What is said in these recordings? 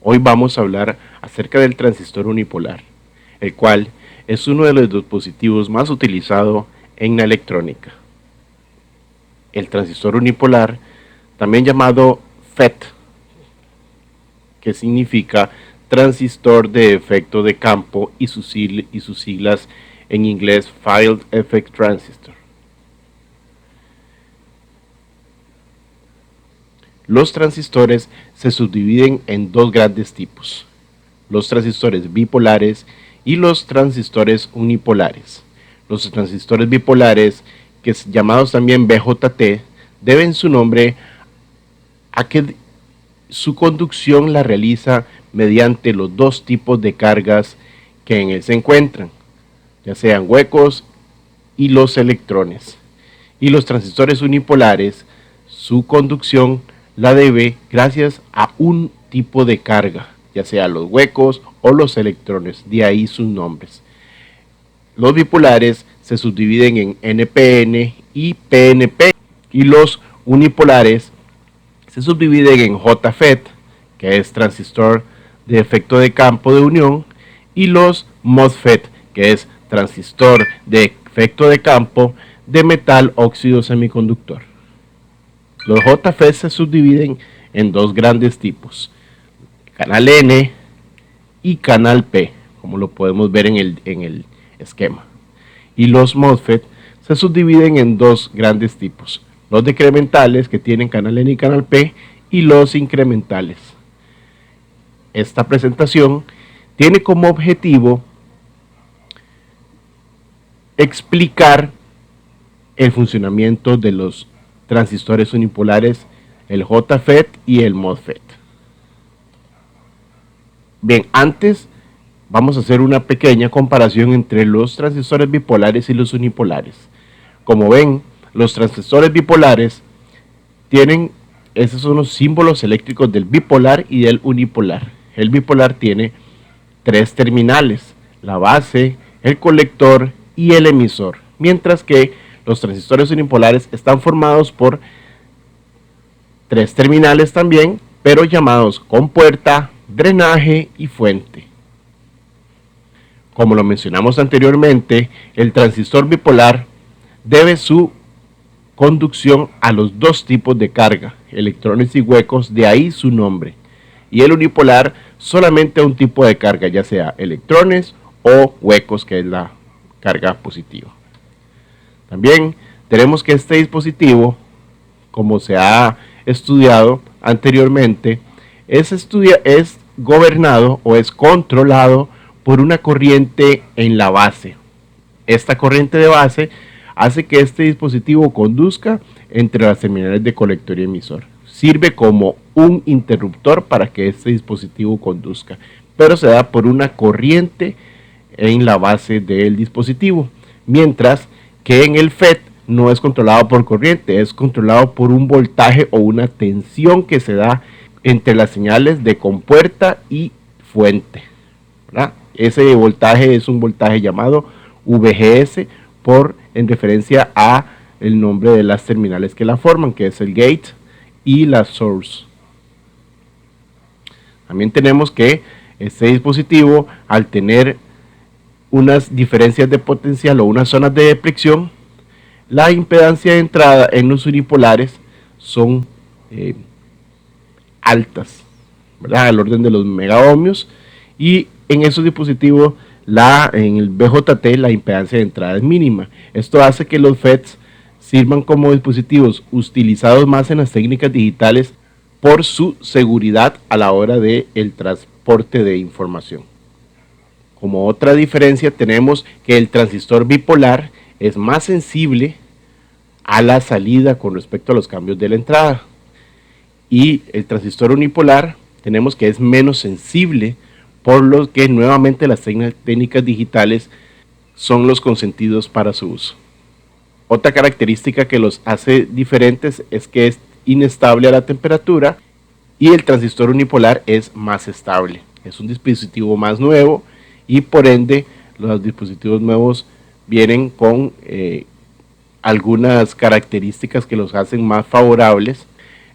Hoy vamos a hablar acerca del transistor unipolar, el cual es uno de los dispositivos más utilizados en la electrónica. El transistor unipolar, también llamado FET, que significa transistor de efecto de campo, y sus siglas en inglés Field Effect Transistor. Los transistores se subdividen en dos grandes tipos: los transistores bipolares y los transistores unipolares. Los transistores bipolares, que es llamados también BJT, deben su nombre a que su conducción la realiza mediante los dos tipos de cargas que en él se encuentran, ya sean huecos y los electrones. Y los transistores unipolares, su conducción la debe gracias a un tipo de carga, ya sea los huecos o los electrones, de ahí sus nombres. Los bipolares se subdividen en NPN y PNP, y los unipolares se subdividen en JFET, que es transistor de efecto de campo de unión, y los MOSFET, que es transistor de efecto de campo de metal óxido semiconductor. Los JFET se subdividen en dos grandes tipos: canal N y canal P, como lo podemos ver en el esquema. Y los MOSFET se subdividen en dos grandes tipos: los decrementales, que tienen canal N y canal P, y los incrementales. Esta presentación tiene como objetivo explicar el funcionamiento de los transistores unipolares, el JFET y el MOSFET. Bien, antes vamos a hacer una pequeña comparación entre los transistores bipolares y los unipolares. Como ven, los transistores bipolares tienen, esos son los símbolos eléctricos del bipolar y del unipolar. El bipolar tiene tres terminales: la base, el colector y el emisor, mientras que los transistores unipolares están formados por tres terminales también, pero llamados compuerta, drenaje y fuente. Como lo mencionamos anteriormente, el transistor bipolar debe su conducción a los dos tipos de carga, electrones y huecos, de ahí su nombre. Y el unipolar solamente a un tipo de carga, ya sea electrones o huecos, que es la carga positiva. También tenemos que este dispositivo, como se ha estudiado anteriormente, es gobernado o es controlado por una corriente en la base. Esta corriente de base hace que este dispositivo conduzca entre las terminales de colector y emisor. Sirve como un interruptor para que este dispositivo conduzca, pero se da por una corriente en la base del dispositivo, mientras que en el FET no es controlado por corriente, es controlado por un voltaje o una tensión que se da entre las señales de compuerta y fuente, ¿verdad? Ese voltaje es un voltaje llamado VGS, en referencia a el nombre de las terminales que la forman, que es el gate y la source. También tenemos que este dispositivo, al tener unas diferencias de potencial o unas zonas de fricción, la impedancia de entrada en los unipolares son altas, ¿verdad?, al orden de los megaohmios, y en esos dispositivos en el BJT la impedancia de entrada es mínima. Esto hace que los FETs sirvan como dispositivos utilizados más en las técnicas digitales por su seguridad a la hora del transporte de información. Como otra diferencia, tenemos que el transistor bipolar es más sensible a la salida con respecto a los cambios de la entrada, y el transistor unipolar tenemos que es menos sensible, por lo que nuevamente las técnicas digitales son los consentidos para su uso. Otra característica que los hace diferentes es que es inestable a la temperatura, y el transistor unipolar es más estable. Es un dispositivo más nuevo, y por ende los dispositivos nuevos vienen con algunas características que los hacen más favorables.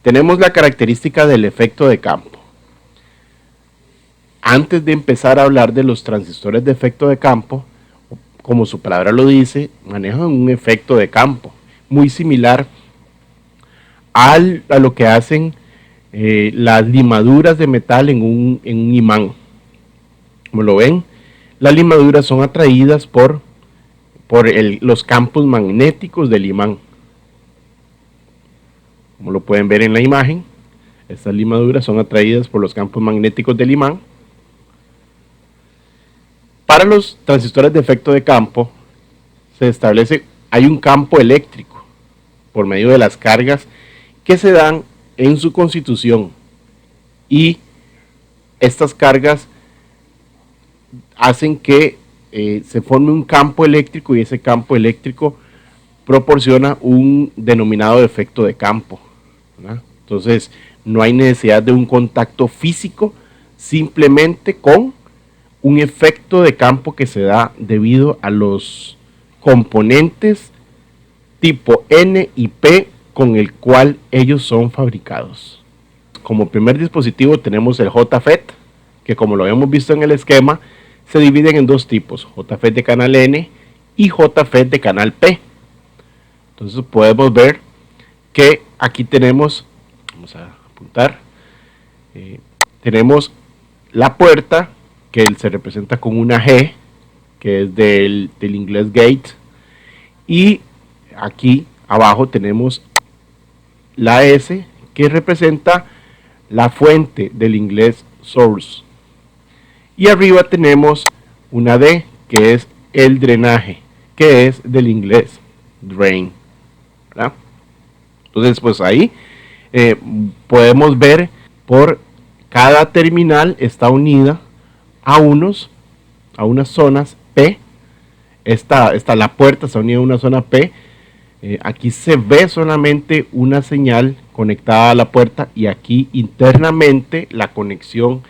Tenemos la característica del efecto de campo. antes de empezar a hablar de los transistores de efecto de campo, como su palabra lo dice, manejan un efecto de campo muy similar a lo que hacen las limaduras de metal en un imán. Como lo ven, las limaduras son atraídas por los campos magnéticos del imán. Como lo pueden ver en la imagen, estas limaduras son atraídas por los campos magnéticos del imán. Para los transistores de efecto de campo se establece, hay un campo eléctrico por medio de las cargas que se dan en su constitución, y estas cargas hacen que se forme un campo eléctrico, y ese campo eléctrico proporciona un denominado efecto de campo, ¿verdad? Entonces no hay necesidad de un contacto físico, simplemente con un efecto de campo que se da debido a los componentes tipo N y P con el cual ellos son fabricados. Como primer dispositivo tenemos el JFET, que como lo habíamos visto en el esquema, se dividen en dos tipos, JFET de canal N y JFET de canal P. Entonces podemos ver que aquí tenemos, vamos a apuntar, tenemos la puerta, que se representa con una G, que es del inglés gate, y aquí abajo tenemos la S, que representa la fuente del inglés source, y arriba tenemos una D, que es el drenaje, que es del inglés drain, ¿verdad? Entonces pues ahí podemos ver por cada terminal está unida a unas zonas P. La puerta está unida a una zona P. Aquí se ve solamente una señal conectada a la puerta, y aquí internamente la conexión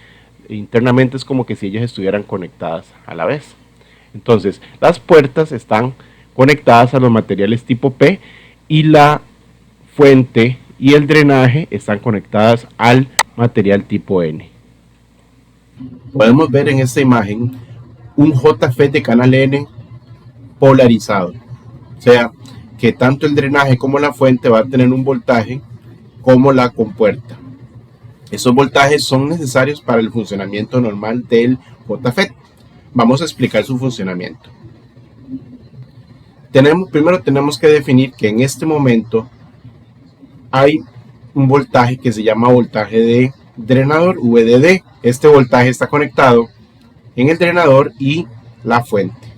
internamente es como que si ellas estuvieran conectadas a la vez. Entonces las puertas están conectadas a los materiales tipo P, y la fuente y el drenaje están conectadas al material tipo N. Podemos ver en esta imagen un JFET de canal N polarizado, o sea que tanto el drenaje como la fuente va a tener un voltaje como la compuerta. Esos voltajes son necesarios para el funcionamiento normal del JFET. Vamos a explicar su funcionamiento. Primero tenemos que definir que en este momento hay un voltaje que se llama voltaje de drenador, VDD. Este voltaje está conectado en el drenador y la fuente.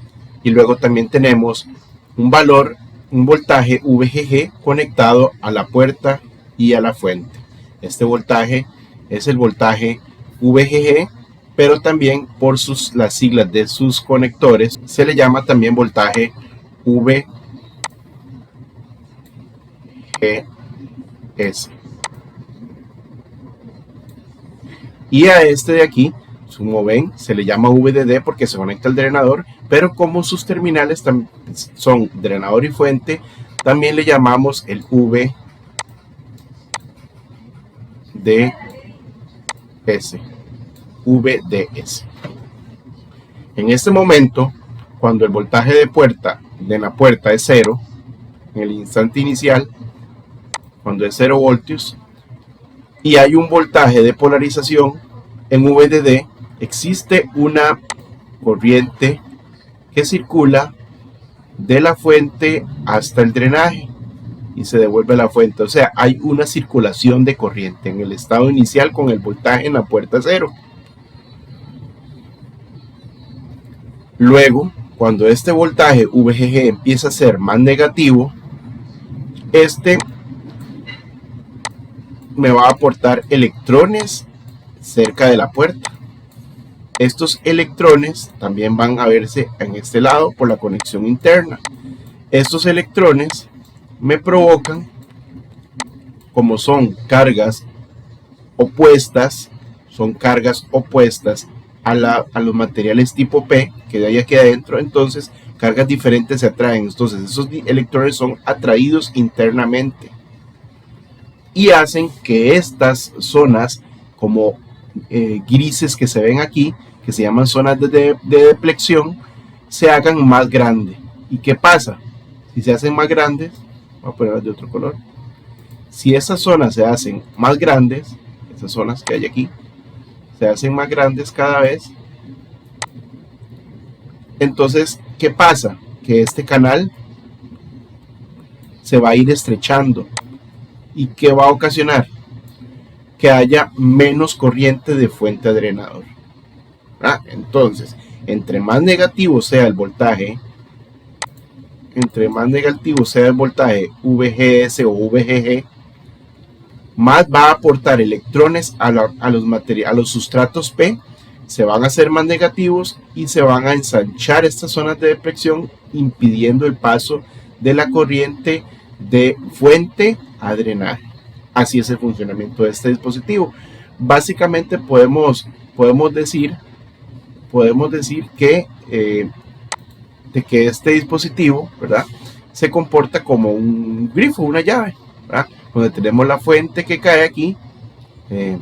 Y luego también tenemos un voltaje VGG conectado a la puerta y a la fuente. Este voltaje es el voltaje VGG, pero también por las siglas de sus conectores se le llama también voltaje VGS. Y a este de aquí, como ven, se le llama VDD porque se conecta al drenador, pero como sus terminales son drenador y fuente, también le llamamos el VDS. En este momento, cuando el voltaje de la puerta es 0, en el instante inicial, cuando es 0 voltios, y hay un voltaje de polarización en VDD, existe una corriente que circula de la fuente hasta el drenaje y se devuelve a la fuente. O sea, hay una circulación de corriente en el estado inicial con el voltaje en la puerta 0. Luego, cuando este voltaje VGG empieza a ser más negativo, este me va a aportar electrones cerca de la puerta. Estos electrones también van a verse en este lado por la conexión interna. Estos electrones me provocan, como son cargas opuestas a los materiales tipo P que hay aquí adentro, entonces cargas diferentes se atraen. Entonces esos electrones son atraídos internamente y hacen que estas zonas, como grises que se ven aquí, que se llaman zonas de deflexión, se hagan más grandes. ¿Y qué pasa? Si se hacen más grandes, voy a ponerlas de otro color. Si esas zonas se hacen más grandes, esas zonas que hay aquí, se hacen más grandes cada vez, entonces, ¿qué pasa? Que este canal se va a ir estrechando. ¿Y qué va a ocasionar? Que haya menos corriente de fuente a drenador. Entonces, entre más negativo sea el voltaje, VGS o VGG, más va a aportar electrones a los sustratos P, se van a hacer más negativos y se van a ensanchar estas zonas de deflexión, impidiendo el paso de la corriente de fuente a drenaje. Así es el funcionamiento de este dispositivo. Básicamente podemos decir que este dispositivo, ¿verdad?, se comporta como un grifo, una llave, ¿verdad?, donde tenemos la fuente que cae aquí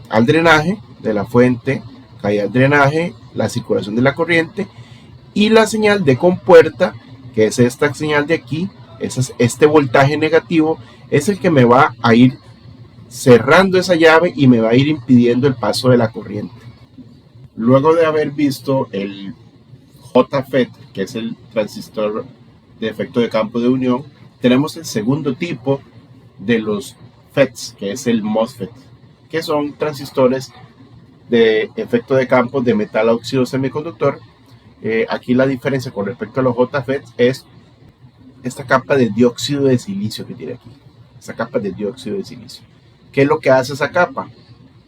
al drenaje, de la fuente cae al drenaje la circulación de la corriente, y la señal de compuerta, que es esta señal de aquí, este voltaje negativo, es el que me va a ir cerrando esa llave y me va a ir impidiendo el paso de la corriente. Luego de haber visto el JFET, que es el transistor de efecto de campo de unión, tenemos el segundo tipo de los FETs, que es el MOSFET, que son transistores de efecto de campo de metal a óxido semiconductor. Aquí la diferencia con respecto a los JFET es esta capa de dióxido de silicio que tiene aquí. Esta capa de dióxido de silicio. ¿Qué es lo que hace esa capa?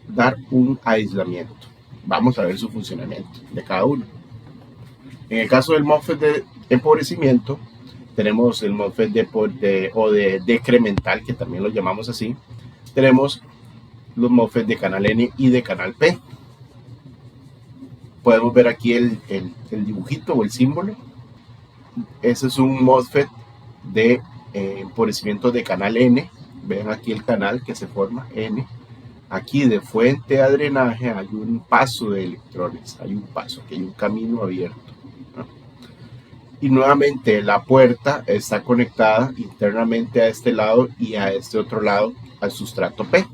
Dar un aislamiento. Vamos a ver su funcionamiento de cada uno. En el caso del MOSFET de empobrecimiento, tenemos el MOSFET de decremental, que también lo llamamos así. Tenemos los MOSFET de canal N y de canal P. Podemos ver aquí el dibujito o el símbolo. Ese es un MOSFET de empobrecimiento de canal N. Ven aquí el canal que se forma N. Aquí de fuente a drenaje hay un paso de electrones, hay un camino abierto, ¿no? Y nuevamente la puerta está conectada internamente a este lado y a este otro lado al sustrato P.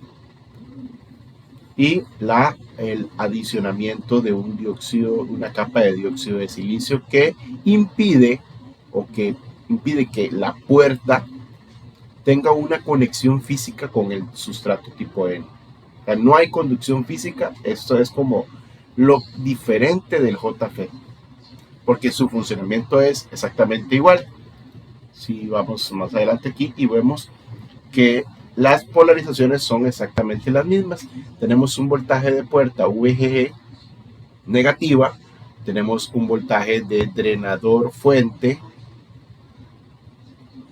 Y el adicionamiento de una capa de dióxido de silicio que impide que la puerta tenga una conexión física con el sustrato tipo N. O sea, no hay conducción física. Esto es como lo diferente del JFET, porque su funcionamiento es exactamente igual. Si vamos más adelante aquí y vemos que las polarizaciones son exactamente las mismas. Tenemos un voltaje de puerta VGG negativa, tenemos un voltaje de drenador fuente,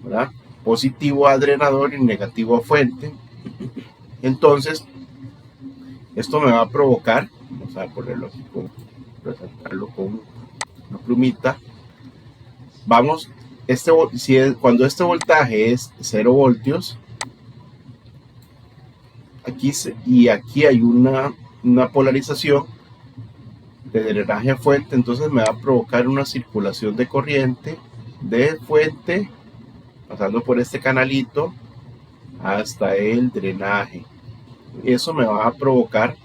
¿verdad?, positivo a drenador y negativo a fuente. Entonces, esto me va a provocar, vamos a ponerlo aquí, resaltarlo con una plumita. Vamos, cuando este voltaje es 0 voltios, aquí hay una polarización de drenaje a fuente, entonces me va a provocar una circulación de corriente de fuente pasando por este canalito hasta el drenaje. Eso me va a provocar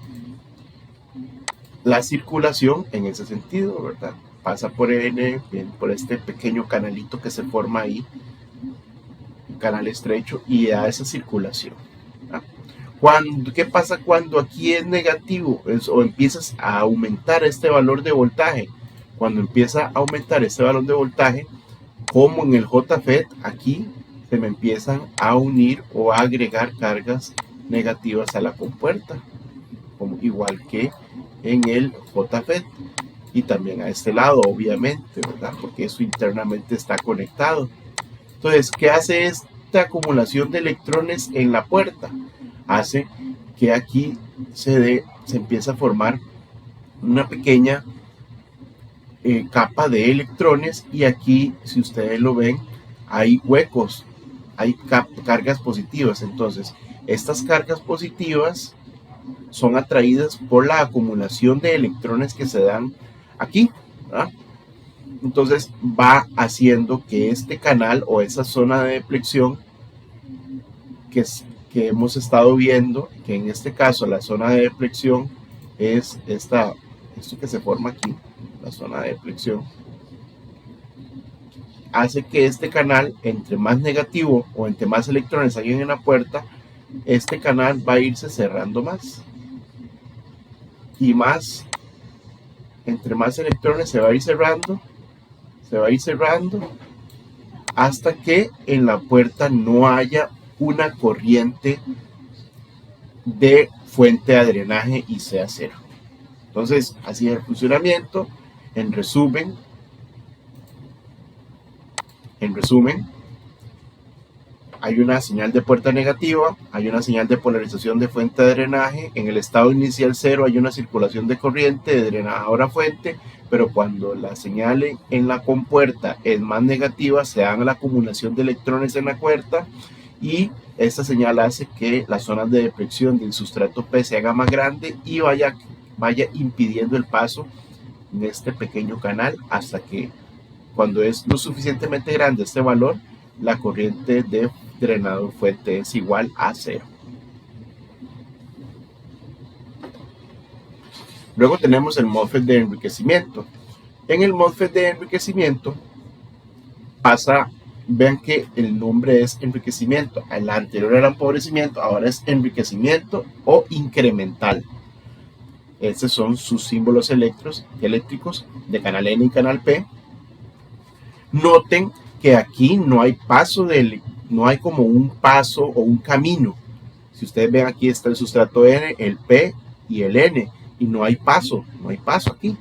la circulación en ese sentido, ¿verdad? Pasa por N, por este pequeño canalito que se forma ahí, un canal estrecho, y da esa circulación. ¿Qué pasa cuando aquí es negativo o empiezas a aumentar este valor de voltaje? Cuando empieza a aumentar este valor de voltaje, como en el JFET, aquí se me empiezan a unir o a agregar cargas negativas a la compuerta, igual que en el JFET, y también a este lado, obviamente, ¿verdad?, porque eso internamente está conectado. Entonces, ¿qué hace esta acumulación de electrones en la puerta? Hace que aquí se empiece a formar una pequeña capa de electrones, y aquí, si ustedes lo ven, hay huecos, hay cargas positivas. Entonces, estas cargas positivas son atraídas por la acumulación de electrones que se dan aquí, ¿verdad? Entonces va haciendo que este canal o esa zona de deflexión que hemos estado viendo, que en este caso la zona de deflexión es esto que se forma aquí, la zona de deflexión, hace que este canal, entre más negativo o entre más electrones hay en la puerta, este canal va a irse cerrando más y más, entre más electrones se va a ir cerrando, hasta que en la puerta no haya una corriente de fuente de drenaje y sea cero. Entonces, así es el funcionamiento. En resumen, hay una señal de puerta negativa, hay una señal de polarización de fuente de drenaje. En el estado inicial cero hay una circulación de corriente de drenador a fuente, pero cuando la señal en la compuerta es más negativa, se da la acumulación de electrones en la puerta y esta señal hace que las zonas de deflexión del sustrato P se haga más grande y vaya impidiendo el paso en este pequeño canal hasta que cuando es lo suficientemente grande este valor, la corriente de drenador fuente es igual a cero. Luego tenemos el MOSFET de enriquecimiento. En el MOSFET de enriquecimiento pasa, vean que el nombre es enriquecimiento. El anterior era empobrecimiento, ahora es enriquecimiento o incremental. Estos son sus símbolos eléctricos de canal N y canal P. Noten que aquí no hay no hay como un paso o un camino. Si ustedes ven, aquí está el sustrato N, el P y el N, y no hay paso aquí.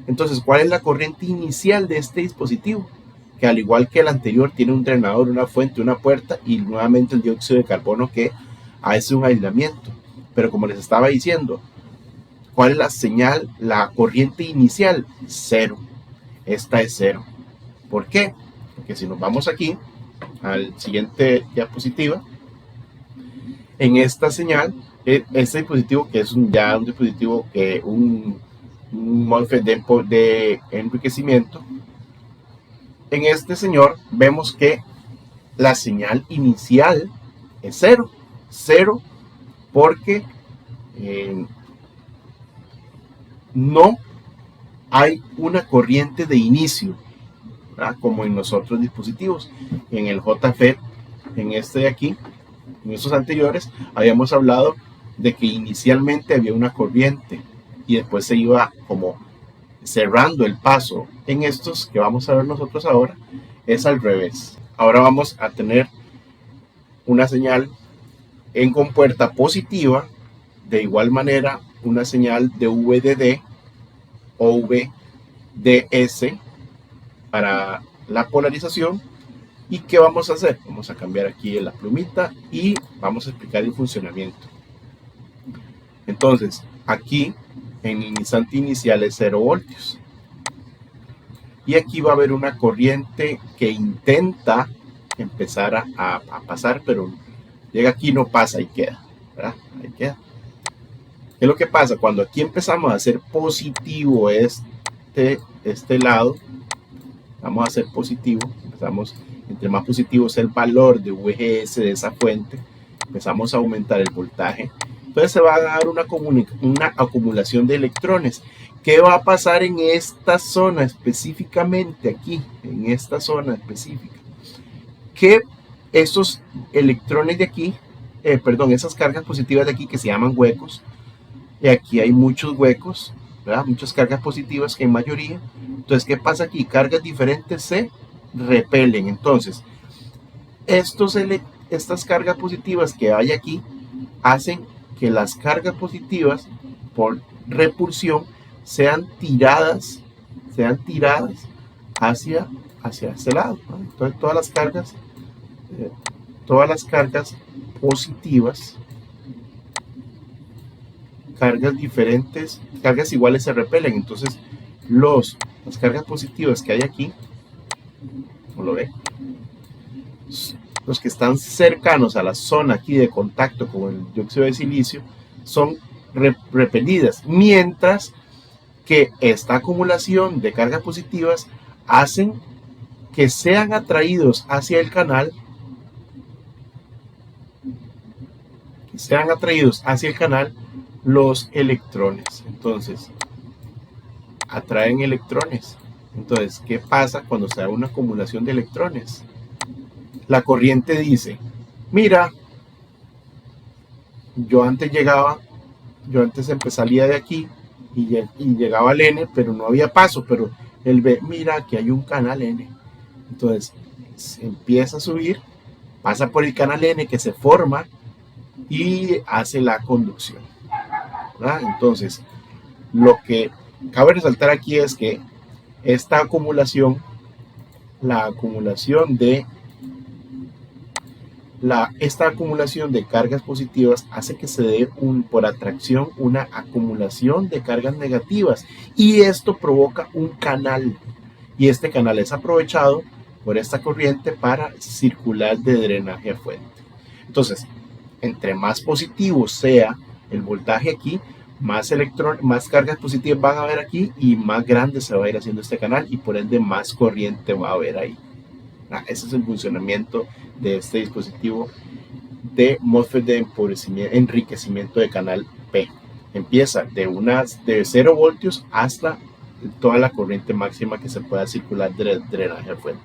Entonces, ¿cuál es la corriente inicial de este dispositivo? Que al igual que el anterior tiene un drenador, una fuente, una puerta y nuevamente el dióxido de carbono que hace un aislamiento. Pero como les estaba diciendo, ¿cuál es la señal, la corriente inicial? Cero. Esta es cero. ¿Por qué? Porque si nos vamos aquí al siguiente diapositiva, en esta señal, este dispositivo que es ya un dispositivo que un MOSFET de enriquecimiento, en este señor vemos que la señal inicial es cero porque no hay una corriente de inicio, ¿verdad? Como en los otros dispositivos. En el JFET, en este de aquí, en estos anteriores, habíamos hablado de que inicialmente había una corriente y después se iba como cerrando el paso. En estos que vamos a ver nosotros ahora, es al revés. Ahora vamos a tener una señal en compuerta positiva, de igual manera una señal de VDD o VDS para la polarización. ¿Y qué vamos a hacer? Vamos a cambiar aquí la plumita y vamos a explicar el funcionamiento. Entonces, aquí en el instante inicial es 0 voltios. Y aquí va a haber una corriente que intenta empezar a pasar, pero llega aquí, no pasa y queda, ¿verdad? Ahí queda. ¿Qué es lo que pasa? Cuando aquí empezamos a hacer positivo este lado, vamos a hacer positivo, empezamos, entre más positivo es el valor de VGS de esa fuente, empezamos a aumentar el voltaje, entonces se va a dar una acumulación de electrones. ¿Qué va a pasar en esta zona específicamente aquí? En esta zona específica. Que esos electrones de aquí, esas cargas positivas de aquí que se llaman huecos, y aquí hay muchos huecos, ¿verdad? Muchas cargas positivas que en mayoría. Entonces, ¿qué pasa aquí? Cargas diferentes se repelen. Entonces, estas cargas positivas que hay aquí hacen que las cargas positivas por repulsión sean tiradas hacia este lado, ¿no? Entonces todas las cargas positivas, cargas diferentes, cargas iguales se repelen. Entonces las cargas positivas que hay aquí, como lo ven, los que están cercanos a la zona aquí de contacto con el dióxido de silicio son repelidas, mientras que esta acumulación de cargas positivas hacen que sean atraídos hacia el canal, los electrones. Entonces, atraen electrones. Entonces, ¿qué pasa cuando se da una acumulación de electrones? La corriente dice, mira, yo antes salía de aquí y llegaba al N, pero no había paso, pero él ve, mira, aquí hay un canal N. Entonces, se empieza a subir, pasa por el canal N que se forma y hace la conducción, ¿verdad? Entonces, lo que cabe resaltar aquí es que esta acumulación, esta acumulación de cargas positivas hace que se dé por atracción una acumulación de cargas negativas, y esto provoca un canal, y este canal es aprovechado por esta corriente para circular de drenaje a fuente. Entonces, entre más positivo sea el voltaje aquí, más cargas positivas van a haber aquí y más grande se va a ir haciendo este canal, y por ende más corriente va a haber ahí. Ese es el funcionamiento de este dispositivo de MOSFET de enriquecimiento de canal P. Empieza de 0 voltios hasta toda la corriente máxima que se pueda circular de drenaje a fuente.